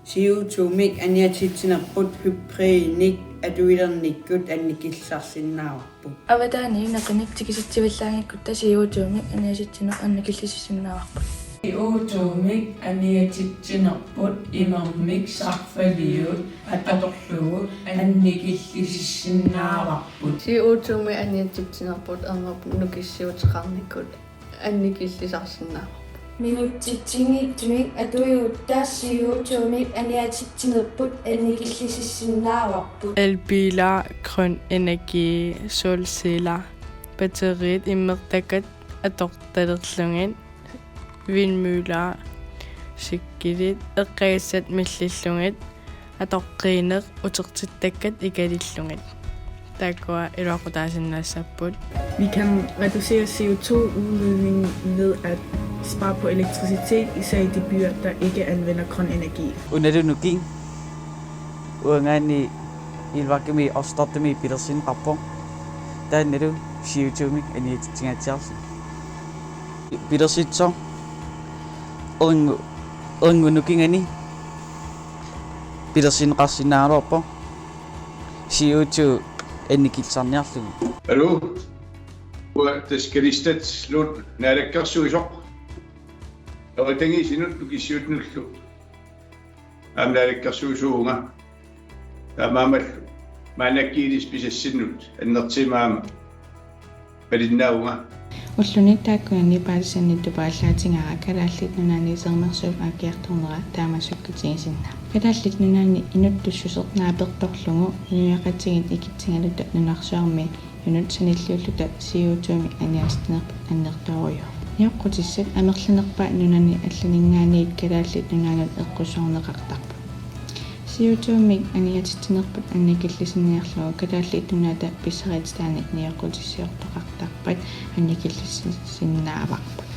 CO2-mik aniatitsinarput hypriinik atuilernikkut annikillsarsinnaarput. Avataani naqanik tikisitsivallaagikkut CO2-mik aniasitsiner annikillisisinnaarput. CO2-mik aniatitsinarput imermik sarfaliut atorlugu annikillisisinnaarput. CO2-mik aniatitsinarput amerput nukissiuteqarnikkut annikillisarsinnaarput. Minutitsingiittumik atuiuttaa CO2-mik aniatitsinarput annikillisisinnaarput. Elbiler, grøn energi, solceller, batteriet immertakat atortalerlungin, vindmøller, sikkilit, eqqaissat millillungit, atorqiineq utertittakkat ikalillungit. Takua iluaqutaasinnaassapput. Vi kan reducere CO2-udledningen ved at spare på elektricitet, især i de byer, der ikke anvender grøn energi. Unadunukin uangani ilvakimi ostatami pilasin qapo taannaru CO2-mik aniatitsingaatiarsi pilasitso erngунukingani pilasin qarsinaaruarpo CO2 annikilsarniarlugu. Hallo. Det skal de stedt slut. Nej, det kan så jo. Og det er ikke noget, du kan sige noget. Jamen, det kan så jo unge. Der mamma, man er givet spise sinut. En til mamma. Hvad det er unge? Ullunittaakkuanni paalisanittu paallaatigaara kalaallit sermersuuk aakiartornera taamasukkutigisinna kalaallit nunaanni inuttussusertnaapertorlugu nuiaqatigit ikitsingaluta nunarsuarmi unut sanilluulluta CO2-mi aniastinerput annertuaruyo niaqqutissat amerlanerpaa nunanni allaningaaniit kalaallit nunaanut eqqusorneqartarpu CO2-mik aniatittinerput annikillisinniarlugu kalaallit nunaata pisseritstaanit niaqqutissiortoqartarpat annikillisinnaavарпут.